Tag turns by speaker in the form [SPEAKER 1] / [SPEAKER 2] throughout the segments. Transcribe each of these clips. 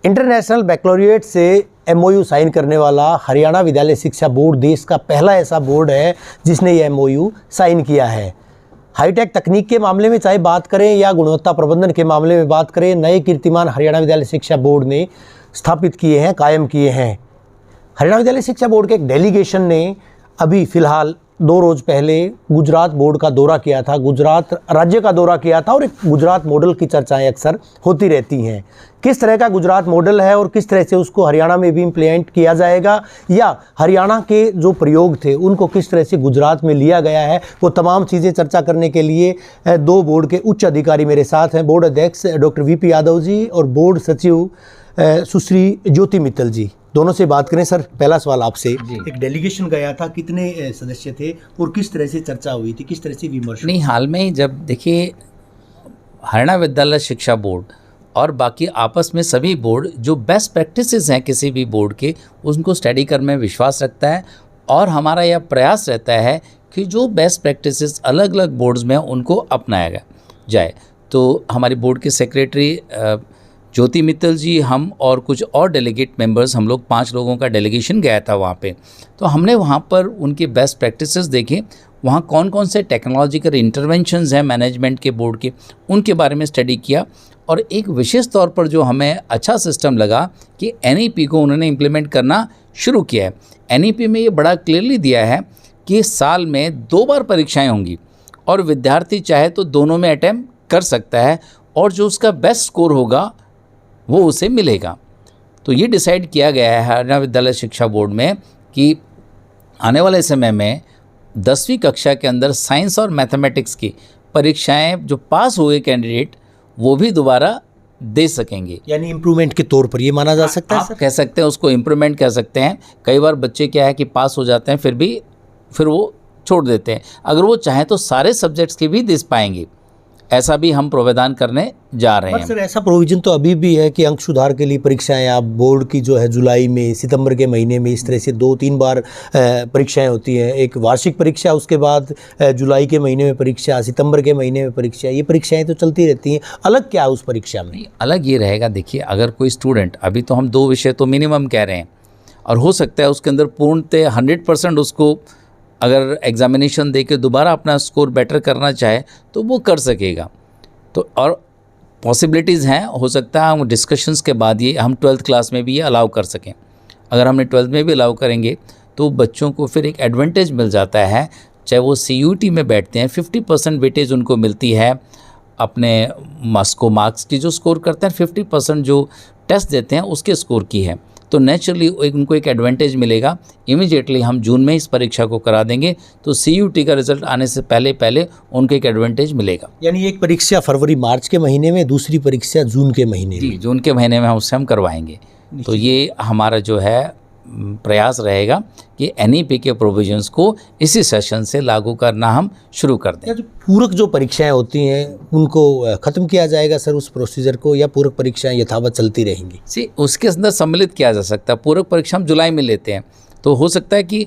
[SPEAKER 1] International बैकलॉरिएट से MOU sign करने वाला हरियाणा विद्यालय शिक्षा बोर्ड देश का पहला ऐसा बोर्ड है जिसने ये एमओयू साइन किया है। हाईटेक तकनीक के मामले में चाहे बात करें या गुणवत्ता प्रबंधन के मामले में बात करें, नए कीर्तिमान हरियाणा विद्यालय शिक्षा बोर्ड ने स्थापित किए हैं, कायम किए हैं। हरियाणा विद्यालय शिक्षा बोर्ड के एक डेलीगेशन ने अभी फ़िलहाल 2 रोज़ पहले गुजरात बोर्ड का दौरा किया था, गुजरात राज्य का दौरा किया था और एक गुजरात मॉडल की चर्चाएं अक्सर होती रहती हैं। किस तरह का गुजरात मॉडल है और किस तरह से उसको हरियाणा में भी इम्प्लीमेंट किया जाएगा या हरियाणा के जो प्रयोग थे उनको किस तरह से गुजरात में लिया गया है, वो तमाम चीज़ें चर्चा करने के लिए 2 बोर्ड के उच्च अधिकारी मेरे साथ हैं। बोर्ड अध्यक्ष डॉक्टर वीपी यादव जी और बोर्ड सचिव सुश्री ज्योति मित्तल जी, दोनों से बात करें। सर, पहला सवाल आपसे, एक डेलीगेशन गया था, कितने सदस्य थे और किस तरह से चर्चा हुई थी, किस तरह से विमर्श?
[SPEAKER 2] नहीं, हाल में ही जब देखिए हरियाणा विद्यालय शिक्षा बोर्ड और बाकी आपस में सभी बोर्ड जो बेस्ट प्रैक्टिसेस हैं किसी भी बोर्ड के, उनको स्टडी करने में विश्वास रखता है और हमारा यह प्रयास रहता है कि जो बेस्ट प्रैक्टिसेस अलग अलग बोर्ड्स में हैं उनको अपनाया जाए। तो हमारी बोर्ड के सेक्रेटरी ज्योति मित्तल जी, हम और कुछ और डेलीगेट मेंबर्स, हम लोग 5 लोगों का डेलीगेशन गया था वहाँ पे। तो हमने वहाँ पर उनके बेस्ट प्रैक्टिसेस देखे, वहाँ कौन कौन से टेक्नोलॉजिकल इंटरवेंशंस हैं मैनेजमेंट के बोर्ड के, उनके बारे में स्टडी किया। और एक विशेष तौर पर जो हमें अच्छा सिस्टम लगा कि NEP को उन्होंने इम्प्लीमेंट करना शुरू किया है। NEP में ये बड़ा क्लियरली दिया है कि साल में 2 बार परीक्षाएँ होंगी और विद्यार्थी चाहे तो दोनों में अटैम्प्ट कर सकता है और जो उसका बेस्ट स्कोर होगा वो उसे मिलेगा। तो ये डिसाइड किया गया है हरियाणा विद्यालय शिक्षा बोर्ड में कि आने वाले समय में 10वीं कक्षा के अंदर साइंस और मैथमेटिक्स की परीक्षाएं जो पास हुए कैंडिडेट वो भी दोबारा दे सकेंगे।
[SPEAKER 1] यानी इम्प्रूवमेंट के तौर पर ये माना जा सकता है?
[SPEAKER 2] आप कह सकते हैं, उसको इम्प्रूवमेंट कह सकते हैं। कई बार बच्चे क्या है कि पास हो जाते हैं फिर वो छोड़ देते हैं। अगर वो चाहें तो सारे सब्जेक्ट्स के भी दे पाएंगे, ऐसा भी हम प्रावधान करने जा रहे हैं।
[SPEAKER 1] सर, ऐसा प्रोविजन तो अभी भी है कि अंक सुधार के लिए परीक्षाएं आप बोर्ड की जो है जुलाई में, सितंबर के महीने में इस तरह से 2-3 बार परीक्षाएं होती हैं। एक वार्षिक परीक्षा, उसके बाद जुलाई के महीने में परीक्षा, सितंबर के महीने में परीक्षा, ये परीक्षाएं तो चलती रहती हैं। अलग क्या है उस परीक्षा में?
[SPEAKER 2] अलग ये रहेगा, देखिए अगर कोई स्टूडेंट, अभी तो हम 2 विषय तो मिनिमम कह रहे हैं और हो सकता है उसके अंदर पूर्णतः 100% उसको अगर एग्जामिनेशन दे के दोबारा अपना स्कोर बेटर करना चाहे तो वो कर सकेगा। तो और पॉसिबिलिटीज़ हैं, हो सकता है हम डिस्कशंस के बाद ये हम 12th क्लास में भी ये अलाउ कर सकें। अगर हमने 12th में भी अलाउ करेंगे तो बच्चों को फिर एक एडवांटेज मिल जाता है, चाहे वो CUT में बैठते हैं 50% वेटेज उनको मिलती है अपने मार्क्स की जो स्कोर करते हैं, 50% जो टेस्ट देते हैं उसके स्कोर की है। तो नेचुरली उनको एक एडवांटेज मिलेगा। इमीडिएटली हम जून में इस परीक्षा को करा देंगे तो CUT का रिजल्ट आने से पहले उनको एक एडवांटेज मिलेगा।
[SPEAKER 1] यानी एक परीक्षा फरवरी-मार्च के महीने में, दूसरी परीक्षा जून के महीने में?
[SPEAKER 2] जून के महीने में उससे हम करवाएंगे। तो ये हमारा जो है प्रयास रहेगा कि NEP के प्रोविजंस को इसी सेशन से लागू करना हम शुरू कर दें।
[SPEAKER 1] जो पूरक जो परीक्षाएं होती हैं उनको ख़त्म किया जाएगा सर, उस प्रोसीजर को, या पूरक परीक्षाएं यथावत चलती रहेंगी?
[SPEAKER 2] उसके अंदर सम्मिलित किया जा सकता है। पूरक परीक्षा हम जुलाई में लेते हैं, तो हो सकता है कि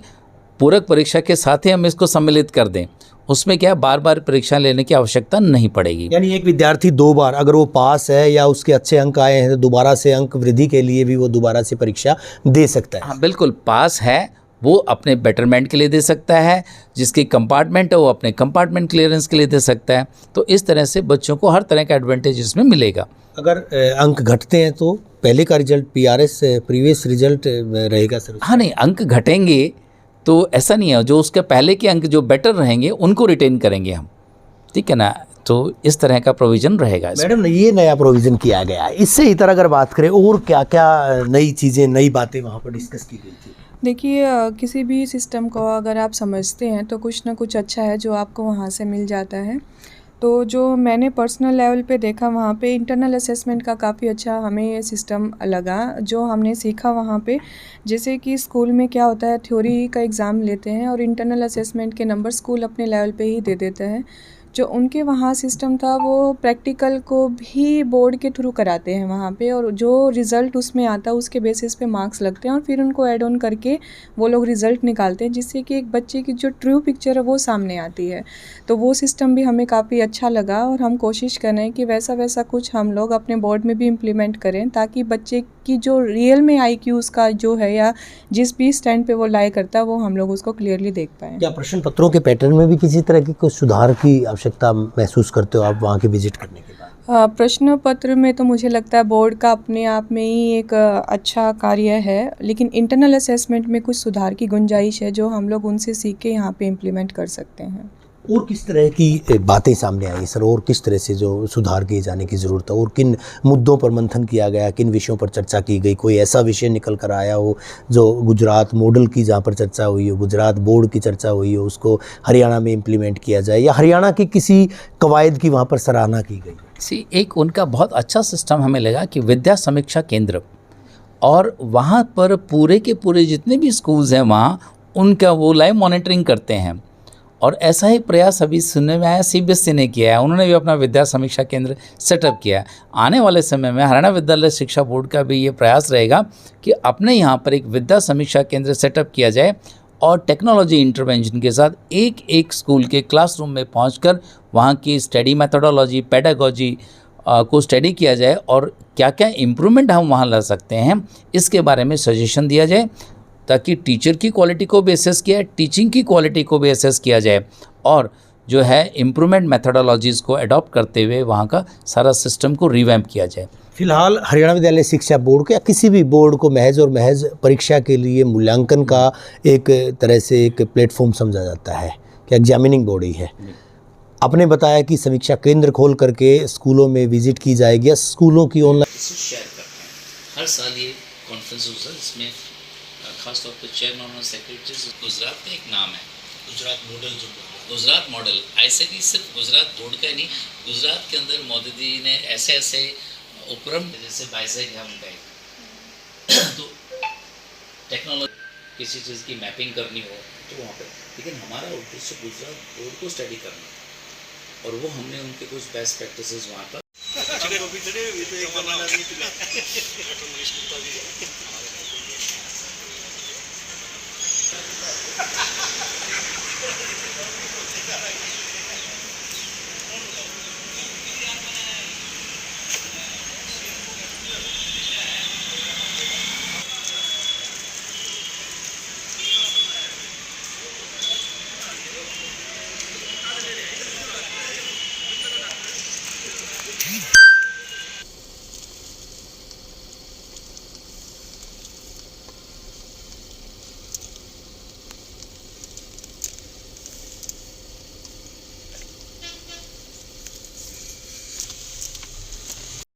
[SPEAKER 2] पूरक परीक्षा के साथ ही हम इसको सम्मिलित कर दें। उसमें क्या है, बार बार परीक्षा लेने की आवश्यकता नहीं पड़ेगी।
[SPEAKER 1] यानी एक विद्यार्थी 2 बार, अगर वो पास है या उसके अच्छे अंक आए हैं तो दोबारा से अंक वृद्धि के लिए भी वो दोबारा से परीक्षा दे सकता है?
[SPEAKER 2] हाँ बिल्कुल, पास है वो अपने बेटरमेंट के लिए दे सकता है, जिसकी कंपार्टमेंट है वो अपने कंपार्टमेंट क्लियरेंस के लिए दे सकता है। तो इस तरह से बच्चों को हर तरह का एडवांटेज इसमें मिलेगा।
[SPEAKER 1] अगर अंक घटते हैं तो पहले का रिजल्ट PRS प्रीवियस रिजल्ट रहेगा सर?
[SPEAKER 2] हाँ नहीं, अंक घटेंगे तो ऐसा नहीं है, जो उसके पहले के अंक जो बेटर रहेंगे उनको रिटेन करेंगे हम, ठीक है ना। तो इस तरह का प्रोविज़न रहेगा।
[SPEAKER 1] मैडम, ये नया प्रोविज़न किया गया है, इससे इतर अगर बात करें और क्या क्या नई चीज़ें, नई बातें वहाँ पर डिस्कस की गई थी?
[SPEAKER 3] देखिए, किसी भी सिस्टम को अगर आप समझते हैं तो कुछ ना कुछ अच्छा है जो आपको वहाँ से मिल जाता है। तो जो मैंने पर्सनल लेवल पे देखा वहाँ पे इंटरनल असेसमेंट का काफ़ी अच्छा हमें ये सिस्टम लगा। जो हमने सीखा वहाँ पे, जैसे कि स्कूल में क्या होता है, थ्योरी का एग्ज़ाम लेते हैं और इंटरनल असेसमेंट के नंबर स्कूल अपने लेवल पे ही दे देते हैं। जो उनके वहाँ सिस्टम था वो प्रैक्टिकल को भी बोर्ड के थ्रू कराते हैं वहाँ पे, और जो रिज़ल्ट उसमें आता है उसके बेसिस पे मार्क्स लगते हैं और फिर उनको ऐड ऑन करके वो लोग रिज़ल्ट निकालते हैं, जिससे कि एक बच्चे की जो ट्रू पिक्चर है वो सामने आती है। तो वो सिस्टम भी हमें काफ़ी अच्छा लगा और हम कोशिश कर रहे हैं कि वैसा कुछ हम लोग अपने बोर्ड में भी इम्प्लीमेंट करें, ताकि बच्चे कि जो रियल में IQ उसका जो है या जिस भी स्टैंड पे वो लाई करता है वो हम लोग उसको क्लियरली देख पाएँ।
[SPEAKER 1] क्या प्रश्न पत्रों के पैटर्न में भी किसी तरह की कुछ सुधार की आवश्यकता महसूस करते हो आप वहाँ के विजिट करने के बाद?
[SPEAKER 3] प्रश्न पत्र में तो मुझे लगता है बोर्ड का अपने आप में ही एक अच्छा कार्य है, लेकिन इंटरनल असेसमेंट में कुछ सुधार की गुंजाइश है जो हम लोग उनसे सीख के यहाँ पे इम्प्लीमेंट कर सकते हैं।
[SPEAKER 1] और किस तरह की बातें सामने आई सर, और किस तरह से जो सुधार किए जाने की ज़रूरत है, और किन मुद्दों पर मंथन किया गया, किन विषयों पर चर्चा की गई? कोई ऐसा विषय निकल कर आया हो जो गुजरात मॉडल की जहाँ पर चर्चा हुई हो, गुजरात बोर्ड की चर्चा हुई हो, उसको हरियाणा में इम्प्लीमेंट किया जाए, या हरियाणा की किसी कवायद की वहाँ पर सराहना की गई?
[SPEAKER 2] एक उनका बहुत अच्छा सिस्टम हमें लगा कि विद्या समीक्षा केंद्र, और वहाँ पर पूरे के पूरे जितने भी स्कूल्स हैं वहाँ उनका वो लाइव मॉनिटरिंग करते हैं। और ऐसा ही प्रयास अभी सुनने में आया CBSE ने किया है, उन्होंने भी अपना विद्या समीक्षा केंद्र सेटअप किया है। आने वाले समय में हरियाणा विद्यालय शिक्षा बोर्ड का भी ये प्रयास रहेगा कि अपने यहाँ पर एक विद्या समीक्षा केंद्र सेटअप किया जाए और टेक्नोलॉजी इंटरवेंशन के साथ एक एक स्कूल के क्लासरूम में पहुंचकर वहाँ की स्टडी मेथोडोलॉजी, पेडागोजी को स्टडी किया जाए और क्या क्या इम्प्रूवमेंट हम वहाँ ला सकते हैं इसके बारे में सजेशन दिया जाए, ताकि टीचर की क्वालिटी को भी असेस किया, टीचिंग की क्वालिटी को भी असेस किया जाए और जो है इम्प्रूवमेंट मेथोडोलॉजीज़ को अडॉप्ट करते हुए वहाँ का सारा सिस्टम को रिवैम्प किया जाए।
[SPEAKER 1] फिलहाल हरियाणा विद्यालय शिक्षा बोर्ड को या किसी भी बोर्ड को महज और महज परीक्षा के लिए मूल्यांकन का एक तरह से एक प्लेटफॉर्म समझा जाता है कि एग्जामिनिंग बोर्ड ही है। आपने बताया कि समीक्षा केंद्र खोल करके स्कूलों में विजिट की जाएगी या स्कूलों की ऑनलाइन
[SPEAKER 2] शेयर करते हैं। हर साल ये कॉन्फ्रेंस होता है, इसमें खास तौर पर चेयरमैन और सेक्रेटरीज। गुजरात का एक नाम है गुजरात मॉडल, जो गुजरात मॉडल ऐसे भी सिर्फ गुजरात बोर्ड का ही नहीं, गुजरात के अंदर मोदी जी ने ऐसे ऐसे उपक्रम जैसे बाइसेक हम गए तो टेक्नोलॉजी किसी चीज़ की मैपिंग करनी हो तो वहाँ पर, लेकिन हमारा उद्देश्य गुजरात बोर्ड को स्टडी करना और वो हमने उनके कुछ बेस्ट प्रैक्टिसेस वहाँ पर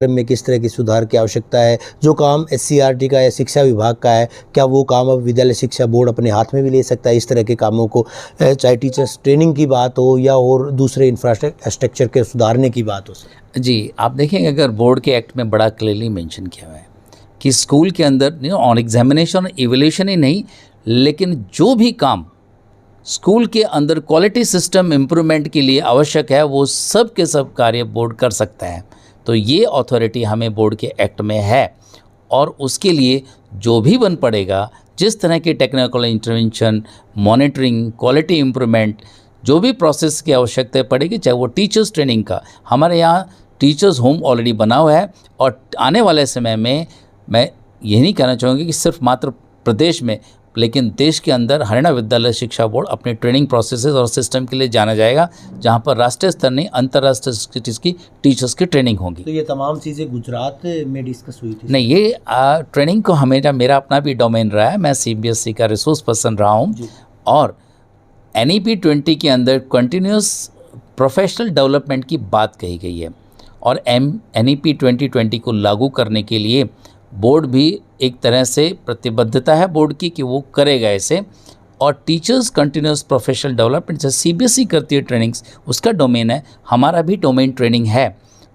[SPEAKER 1] में किस तरह की सुधार की आवश्यकता है? जो काम SCRT का या शिक्षा विभाग का है, क्या वो काम अब विद्यालय शिक्षा बोर्ड अपने हाथ में भी ले सकता है? इस तरह के कामों को, चाहे टीचर्स ट्रेनिंग की बात हो या और दूसरे इंफ्रास्ट्रक्चर के सुधारने की बात हो।
[SPEAKER 2] जी, आप देखेंगे अगर बोर्ड के एक्ट में बड़ा क्लियरली मेंशन किया हुआ है कि स्कूल के अंदर ऑन एग्जामिनेशन इवैल्यूएशन ही नहीं, लेकिन जो भी काम स्कूल के अंदर क्वालिटी सिस्टम इम्प्रूवमेंट के लिए आवश्यक है वो सब के सब कार्य बोर्ड कर सकता है। तो ये अथॉरिटी हमें बोर्ड के एक्ट में है और उसके लिए जो भी बन पड़ेगा, जिस तरह की technical intervention, monitoring, quality improvement, जो भी प्रोसेस की आवश्यकता पड़ेगी, चाहे वो टीचर्स ट्रेनिंग का, हमारे यहाँ टीचर्स होम ऑलरेडी बना हुआ है और आने वाले समय में मैं यही नहीं कहना चाहूँगी कि सिर्फ मात्र प्रदेश में, लेकिन देश के अंदर हरियाणा विद्यालय शिक्षा बोर्ड अपने ट्रेनिंग प्रोसेसेस और सिस्टम के लिए जाना जाएगा, जहां पर राष्ट्रीय स्तर नहीं अंतर्राष्ट्रीय की टीचर्स की ट्रेनिंग होगी।
[SPEAKER 1] तो ये तमाम चीज़ें गुजरात में डिस्कस हुई थी?
[SPEAKER 2] नहीं, ये ट्रेनिंग को हमेशा मेरा अपना भी डोमेन रहा है। मैं CBSE का रिसोर्स पर्सन रहा हूँ और NEP 20 के अंदर कंटिन्यूस प्रोफेशनल डेवलपमेंट की बात कही गई है और NEP 2020 को लागू करने के लिए बोर्ड भी एक तरह से प्रतिबद्धता है बोर्ड की कि वो करेगा ऐसे। और टीचर्स कंटिन्यूस प्रोफेशनल डेवलपमेंट से CBSE करती है ट्रेनिंग्स, उसका डोमेन है, हमारा भी डोमेन ट्रेनिंग है।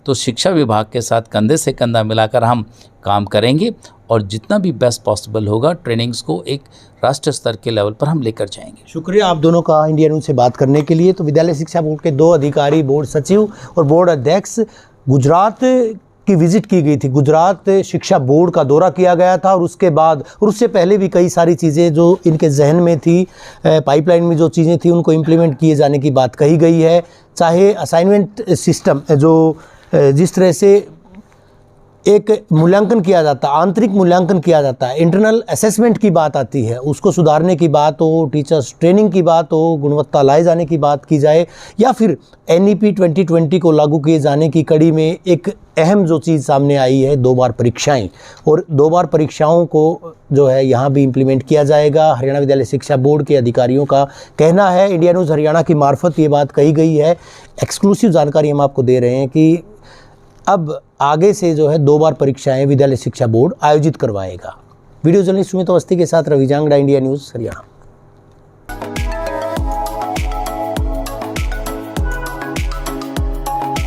[SPEAKER 2] तो शिक्षा विभाग के साथ कंधे से कंधा मिलाकर हम काम करेंगे और जितना भी बेस्ट पॉसिबल होगा ट्रेनिंग्स को एक राष्ट्रीय स्तर के लेवल पर हम लेकर जाएंगे।
[SPEAKER 1] शुक्रिया आप दोनों का इंडिया न्यूज़ से बात करने के लिए। तो विद्यालय शिक्षा बोर्ड के 2 अधिकारी, बोर्ड सचिव और बोर्ड अध्यक्ष गुजरात की विजिट की गई थी। गुजरात शिक्षा बोर्ड का दौरा किया गया था और उसके बाद और उससे पहले भी कई सारी चीज़ें जो इनके जहन में थी, पाइपलाइन में जो चीज़ें थी उनको इम्प्लीमेंट किए जाने की बात कही गई है। चाहे असाइनमेंट सिस्टम जो जिस तरह से एक मूल्यांकन किया जाता है, आंतरिक मूल्यांकन किया जाता है, इंटरनल असेसमेंट की बात आती है, उसको सुधारने की बात हो, टीचर्स ट्रेनिंग की बात हो, गुणवत्ता लाए जाने की बात की जाए, या फिर NEP 2020 को लागू किए जाने की कड़ी में एक अहम जो चीज़ सामने आई है 2 बार परीक्षाएं, और 2 बार परीक्षाओं को जो है यहाँ भी इम्प्लीमेंट किया जाएगा। हरियाणा विद्यालय शिक्षा बोर्ड के अधिकारियों का कहना है, इंडिया न्यूज़ हरियाणा की मार्फत ये बात कही गई है। एक्सक्लूसिव जानकारी हम आपको दे रहे हैं कि अब आगे से जो है 2 बार परीक्षाएं विद्यालय शिक्षा बोर्ड आयोजित करवाएगा। वीडियो जर्नलिस्ट सुमित अवस्थी के साथ रवि जांगड़ा, इंडिया न्यूज़ हरियाणा।